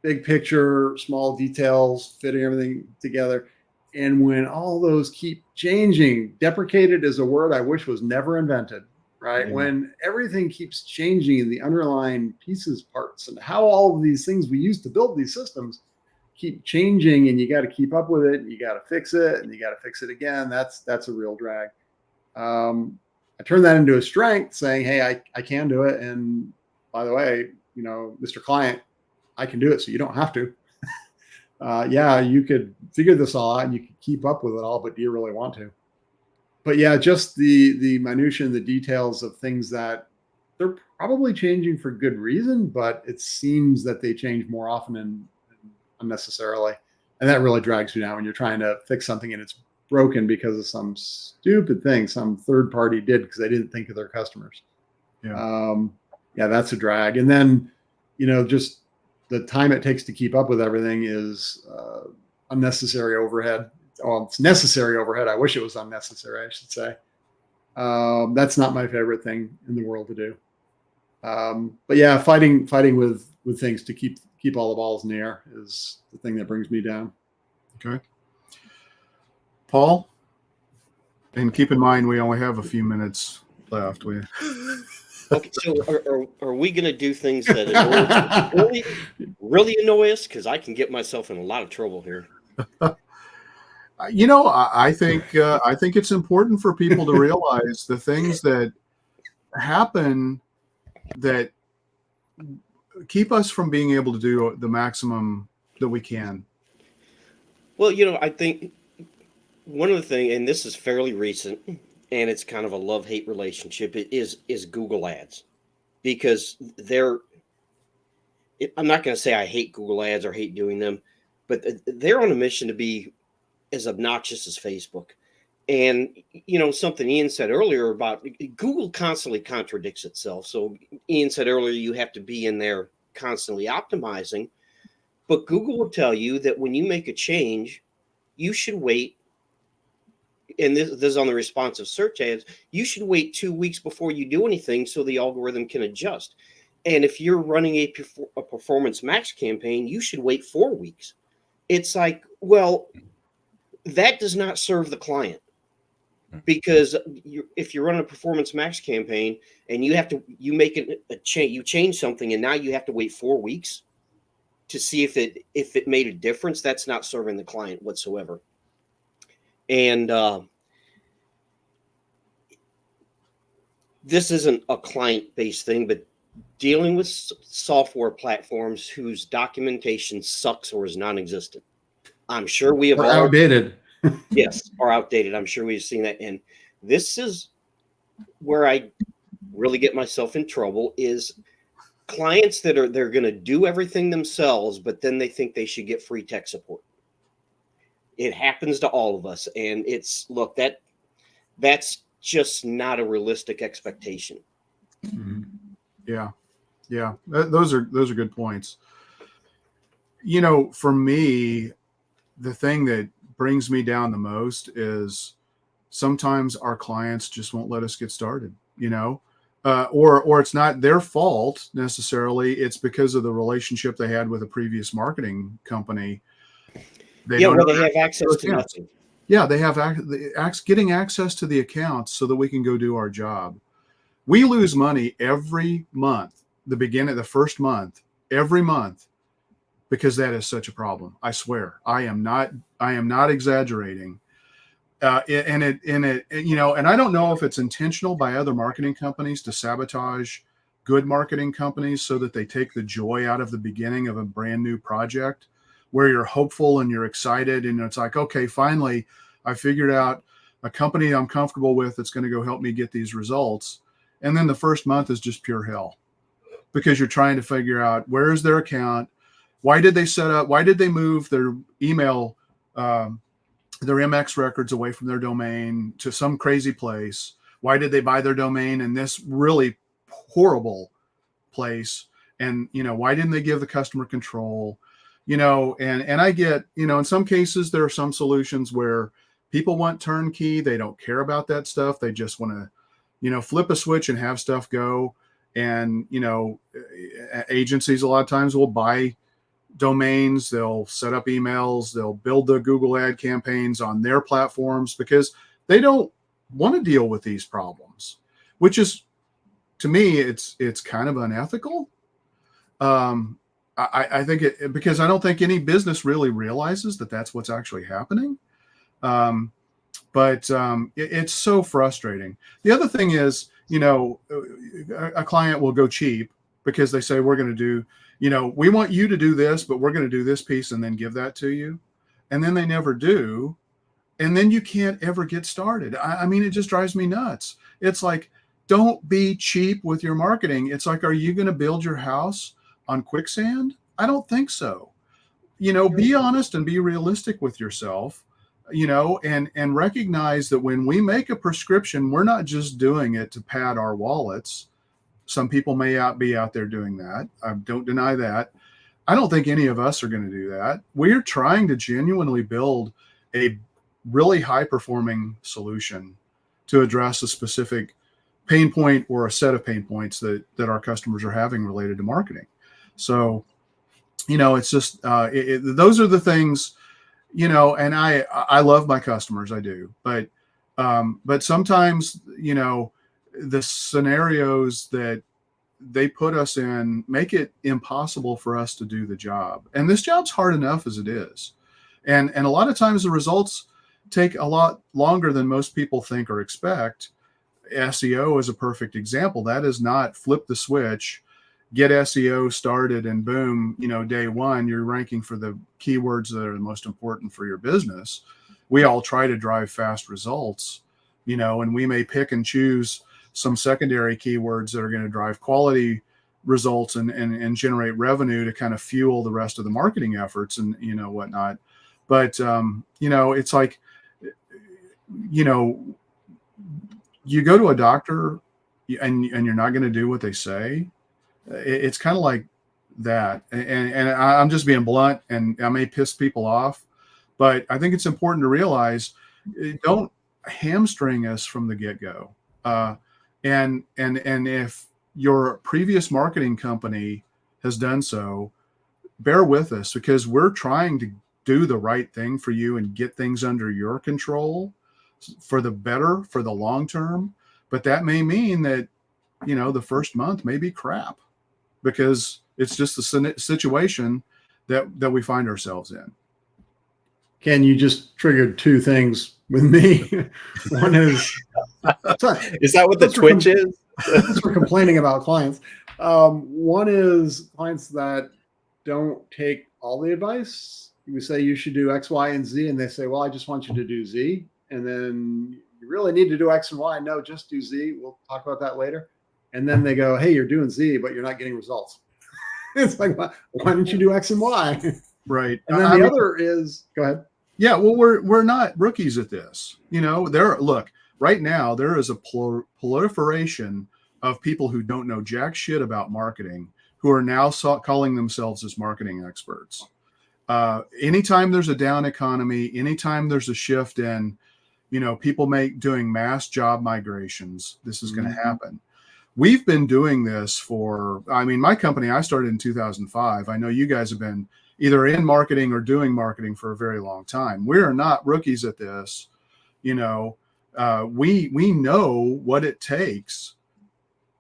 big picture, small details, fitting everything together. And when all those keep changing, deprecated is a word I wish was never invented. Right. When everything keeps changing in the underlying pieces, parts, and how all of these things we use to build these systems keep changing, and you got to keep up with it, and you got to fix it, and you got to fix it again. That's a real drag. I turned that into a strength, saying, hey, I can do it. And by the way, Mr. Client, I can do it, so you don't have to. You could figure this all out and you could keep up with it all, but do you really want to? But yeah, just the minutia and the details of things that they're probably changing for good reason, but it seems that they change more often and unnecessarily. And that really drags you down when you're trying to fix something and it's broken because of some stupid thing some third party did because they didn't think of their customers. Yeah, that's a drag. And then, just the time it takes to keep up with everything is unnecessary overhead. Well, it's necessary overhead. I wish it was unnecessary, I should say. That's not my favorite thing in the world to do. But yeah, fighting with things to keep all the balls in the air is the thing that brings me down. Okay. Paul, and keep in mind, we only have a few minutes left. Okay, so are we going to do things that annoy us, really annoy us? Because I can get myself in a lot of trouble here. I think it's important for people to realize the things that happen that keep us from being able to do the maximum that we can. Well, I think one of the things, and this is fairly recent, and it's kind of a love-hate relationship, is Google Ads. Because I'm not going to say I hate Google Ads or hate doing them, but they're on a mission to be as obnoxious as Facebook. And, something Ian said earlier about Google constantly contradicts itself. So Ian said earlier, you have to be in there constantly optimizing. But Google will tell you that when you make a change, you should wait. And this is on the responsive search ads. You should wait 2 weeks before you do anything so the algorithm can adjust. And if you're running a Performance Max campaign, you should wait 4 weeks. It's like, well, that does not serve the client. Because if you run a Performance Max campaign and you make a change, you change something, and now you have to wait 4 weeks to see if it made a difference, that's not serving the client whatsoever. And this isn't a client-based thing, but dealing with software platforms whose documentation sucks or is non-existent. I'm sure we have outdated. Yes, or outdated. I'm sure we've seen that. And this is where I really get myself in trouble is clients they're going to do everything themselves, but then they think they should get free tech support. It happens to all of us. And that's just not a realistic expectation. Mm-hmm. Yeah. Those are good points. For me, the thing that brings me down the most is sometimes our clients just won't let us get started, or it's not their fault necessarily. It's because of the relationship they had with a previous marketing company. They have access to nothing. Yeah, they have getting access to the accounts so that we can go do our job. We lose money every month, the first month, every month, because that is such a problem. I swear, I am not exaggerating. And I don't know if it's intentional by other marketing companies to sabotage good marketing companies so that they take the joy out of the beginning of a brand new project where you're hopeful and you're excited. And it's like, okay, finally, I figured out a company I'm comfortable with that's going to go help me get these results. And then the first month is just pure hell because you're trying to figure out where is their account? Why did they move their email, their MX records away from their domain to some crazy place? Why did they buy their domain in this really horrible place? And, why didn't they give the customer control? And I get, in some cases, there are some solutions where people want turnkey. They don't care about that stuff. They just want to, flip a switch and have stuff go. And, agencies a lot of times will buy domains, they'll set up emails, they'll build the Google ad campaigns on their platforms because they don't want to deal with these problems, which is, to me, it's kind of unethical. I think because I don't think any business really realizes that that's what's actually happening. But it's so frustrating. The other thing is, a client will go cheap because they say, we're going to do, we want you to do this, but we're going to do this piece and then give that to you. And then they never do. And then you can't ever get started. I mean, it just drives me nuts. It's like, don't be cheap with your marketing. It's like, are you going to build your house on quicksand? I don't think so. be honest and be realistic with yourself, and recognize that when we make a prescription, we're not just doing it to pad our wallets. Some people may be out there doing that. I don't deny that. I don't think any of us are going to do that. We're trying to genuinely build a really high performing solution to address a specific pain point or a set of pain points that our customers are having related to marketing. So, it's just those are the things, and I love my customers, I do, but sometimes, the scenarios that they put us in make it impossible for us to do the job. And this job's hard enough as it is. And a lot of times the results take a lot longer than most people think or expect. SEO is a perfect example. That is not flip the switch, get SEO started, and boom, day one, you're ranking for the keywords that are the most important for your business. We all try to drive fast results, and we may pick and choose some secondary keywords that are going to drive quality results and generate revenue to kind of fuel the rest of the marketing efforts and, whatnot. But, it's like, you go to a doctor and you're not going to do what they say. It's kind of like that. And I'm just being blunt, and I may piss people off, but I think it's important to realize, don't hamstring us from the get-go. And if your previous marketing company has done so, bear with us, because we're trying to do the right thing for you and get things under your control for the better, for the long term. But that may mean that, the first month may be crap, because it's just the situation that we find ourselves in. Ken, you just triggered two things with me. One is that what the twitch is? We're complaining about clients. One is clients that don't take all the advice. We say you should do X, Y, and Z, and they say, well, I just want you to do Z. And then you really need to do X and Y. No, just do Z. We'll talk about that later. And then they go, hey, you're doing Z, but you're not getting results. It's like, why didn't you do X and Y? Right. And then the other is, go ahead. Yeah, well, we're not rookies at this. Look, right now there is a proliferation of people who don't know jack shit about marketing, who are now calling themselves as marketing experts. Anytime there's a down economy, anytime there's a shift in, people doing mass job migrations, this is going to happen. We've been doing this my company, I started in 2005. I know you guys have been either in marketing or doing marketing for a very long time. We are not rookies at this. We know what it takes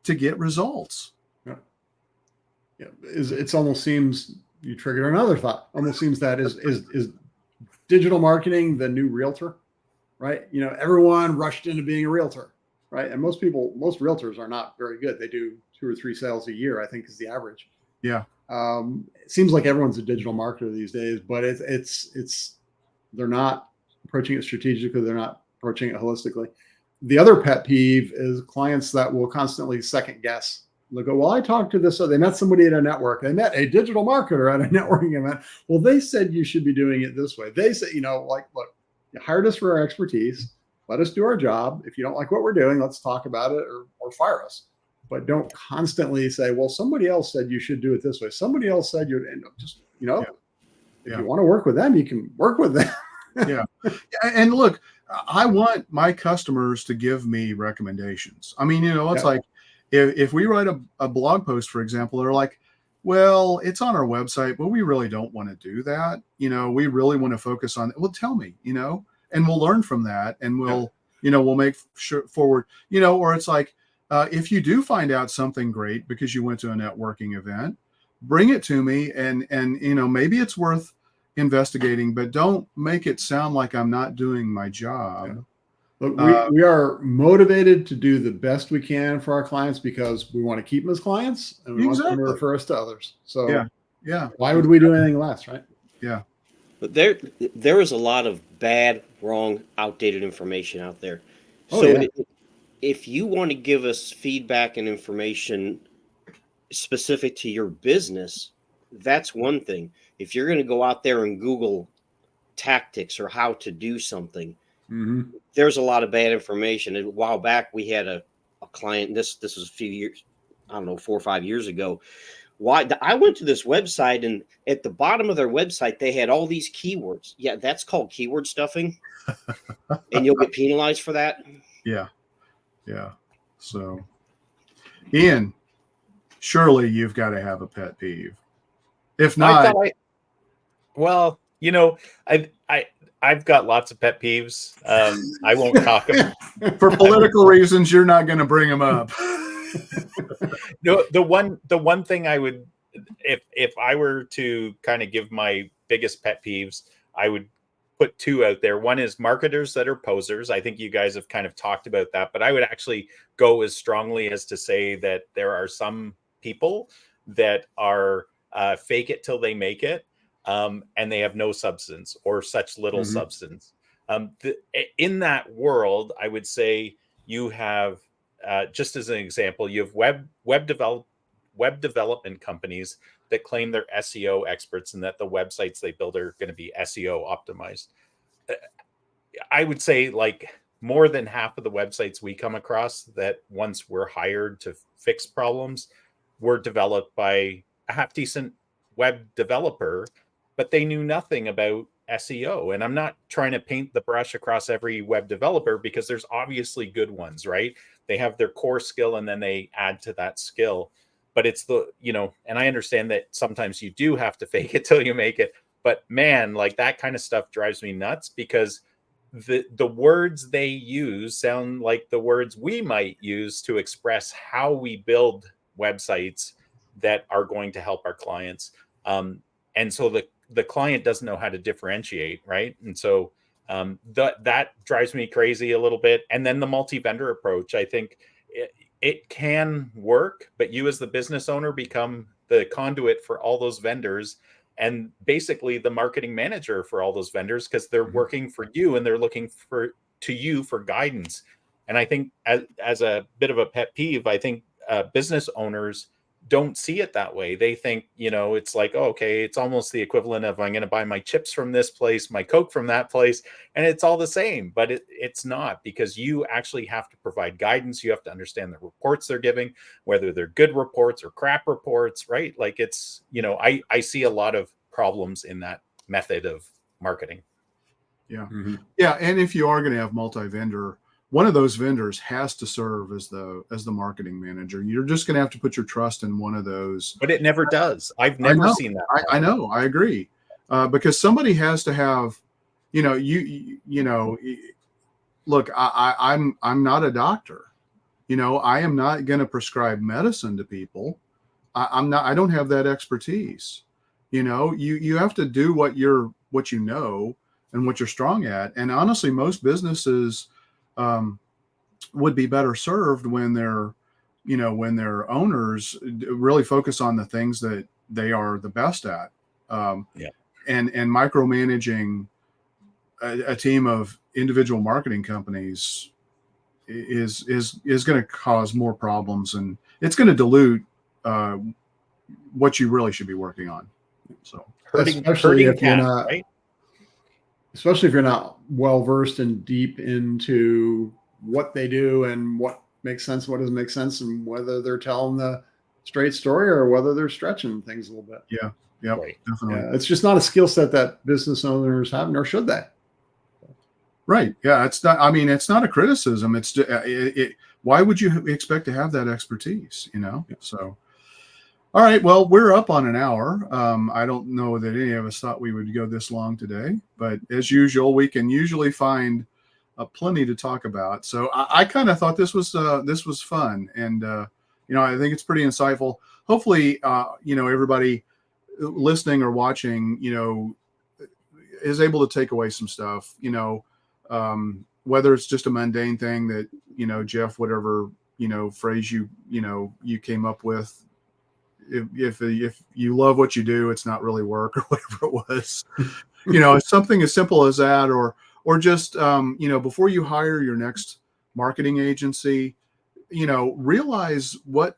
to get results. Yeah. It almost seems you triggered another thought. Almost seems that is digital marketing the new realtor, right? Everyone rushed into being a realtor, right? And most realtors are not very good. They do 2 or 3 sales a year, I think, is the average. Yeah. It seems like everyone's a digital marketer these days, but they're not approaching it strategically. They're not approaching it holistically. The other pet peeve is clients that will constantly second guess. They'll go, well, I talked to this. So they met somebody at a network. They met a digital marketer at a networking event. Well, they said you should be doing it this way. They say, look, you hired us for our expertise. Let us do our job. If you don't like what we're doing, let's talk about it or fire us. But don't constantly say, well, somebody else said you should do it this way. Somebody else said you'd end up just, if you want to work with them, you can work with them. Yeah. And look, I want my customers to give me recommendations. It's like if we write a blog post, for example, they're like, well, it's on our website, but we really don't want to do that. We really want to focus on, well, tell me, and we'll learn from that, and we'll make sure forward, or it's like, if you do find out something great because you went to a networking event, bring it to me, and maybe it's worth investigating, but don't make it sound like I'm not doing my job. Yeah. Look, we are motivated to do the best we can for our clients because we want to keep them as clients and we want them to refer us to others. So yeah. Why would we do anything less, right? Yeah. But there is a lot of bad, wrong, outdated information out there. If you want to give us feedback and information specific to your business, that's one thing. if you're going to go out there and Google tactics or how to do something, there's a lot of bad information. And a while back, we had a client, this was a few years, I don't know, 4 or 5 years ago. I went to this website, and at the bottom of their website, they had all these keywords. Yeah, that's called keyword stuffing, and you'll get penalized for that. Yeah. So, Ian, surely you've got to have a pet peeve. If not, well, you know, I've got lots of pet peeves. I won't talk about for political reasons. You're not going to bring them up. No, the one thing I would, if I were to kind of give my biggest pet peeves, I would put two out there. One is marketers that are posers. I think you guys have kind of talked about that, but I would actually go as strongly as to say that there are some people that are fake it till they make it, and they have no substance or such little substance. In that world, I would say you have, just as an example, you have web development companies that claim they're SEO experts and that the websites they build are going to be SEO optimized. I would say like more than half of the websites we come across that once we're hired to fix problems were developed by a half decent web developer, but they knew nothing about SEO. And I'm not trying to paint the brush across every web developer, because there's obviously good ones, right? They have their core skill and then they add to that skill. But it's the, you know, and I understand that sometimes you do have to fake it till you make it. But man, like that kind of stuff drives me nuts, because the words they use sound like the words we might use to express how we build websites that are going to help our clients. And so the client doesn't know how to differentiate, right? And so that drives me crazy a little bit. And then the multi-vendor approach, I think it can work, but you as the business owner become the conduit for all those vendors and basically the marketing manager for all those vendors, because they're working for you and they're looking to you for guidance. And I think as a bit of a pet peeve, I think business owners don't see it that way. They think, you know, it's like, oh, okay, it's almost the equivalent of I'm going to buy my chips from this place, my Coke from that place, and it's all the same. But it's not, because you actually have to provide guidance. You have to understand the reports they're giving, whether they're good reports or crap reports, right? Like it's, you know, I see a lot of problems in that method of marketing. Yeah. Yeah. And if you are going to have multi-vendor, one of those vendors has to serve as the marketing manager. You're just going to have to put your trust in one of those. But it never does. I've never seen that. I know. I agree. Because somebody has to have, you know, look, I'm not a doctor. You know, I am not going to prescribe medicine to people. I don't have that expertise. You know, you have to do what you know and what you're strong at. And honestly, most businesses would be better served when their owners really focus on the things that they are the best at. And micromanaging a team of individual marketing companies is going to cause more problems, and it's going to dilute what you really should be working on. So especially if you're not well versed and deep into what they do and what makes sense, what doesn't make sense, and whether they're telling the straight story or whether they're stretching things a little bit. Yeah. Right. Definitely. Yeah, it's just not a skill set that business owners have, nor should they. Right. Yeah. It's not. I mean, it's not a criticism. It's why would you expect to have that expertise? You know. So. All right. Well, we're up on an hour. I don't know that any of us thought we would go this long today, but as usual, we can usually find plenty to talk about. So I kind of thought this was fun, and you know, I think it's pretty insightful. Hopefully, you know, everybody listening or watching, you know, is able to take away some stuff. You know, whether it's just a mundane thing that, you know, Jeff, whatever, you know, phrase you came up with. If you love what you do, it's not really work, or whatever it was. You know, it's something as simple as that, or just you know, before you hire your next marketing agency, you know, realize what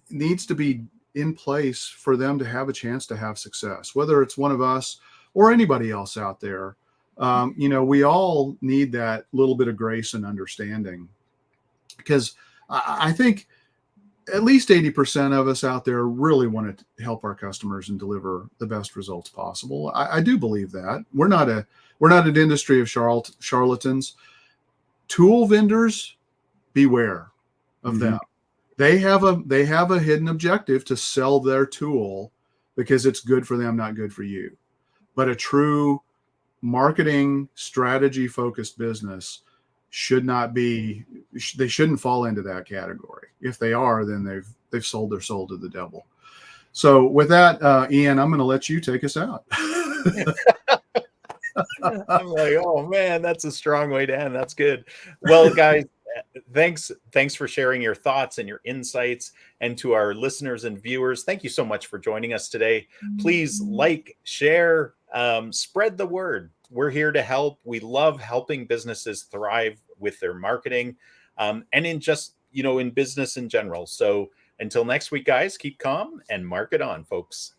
needs to be in place for them to have a chance to have success, whether it's one of us or anybody else out there. We all need that little bit of grace and understanding, because I think at least 80% of us out there really want to help our customers and deliver the best results possible. I do believe that. We're not an industry of charlatans. Tool vendors, beware of them. They have a hidden objective to sell their tool because it's good for them, not good for you. But a true marketing strategy focused business should not be, they shouldn't fall into that category. If they are, then they've sold their soul to the devil. So with that, Ian, I'm going to let you take us out. I'm like, oh man, that's a strong way to end. That's good. Well, guys, thanks for sharing your thoughts and your insights. And to our listeners and viewers, thank you so much for joining us today. Please like, share, spread the word. We're here to help. We love helping businesses thrive with their marketing, and in just, in business in general. So until next week, guys, keep calm and market on, folks.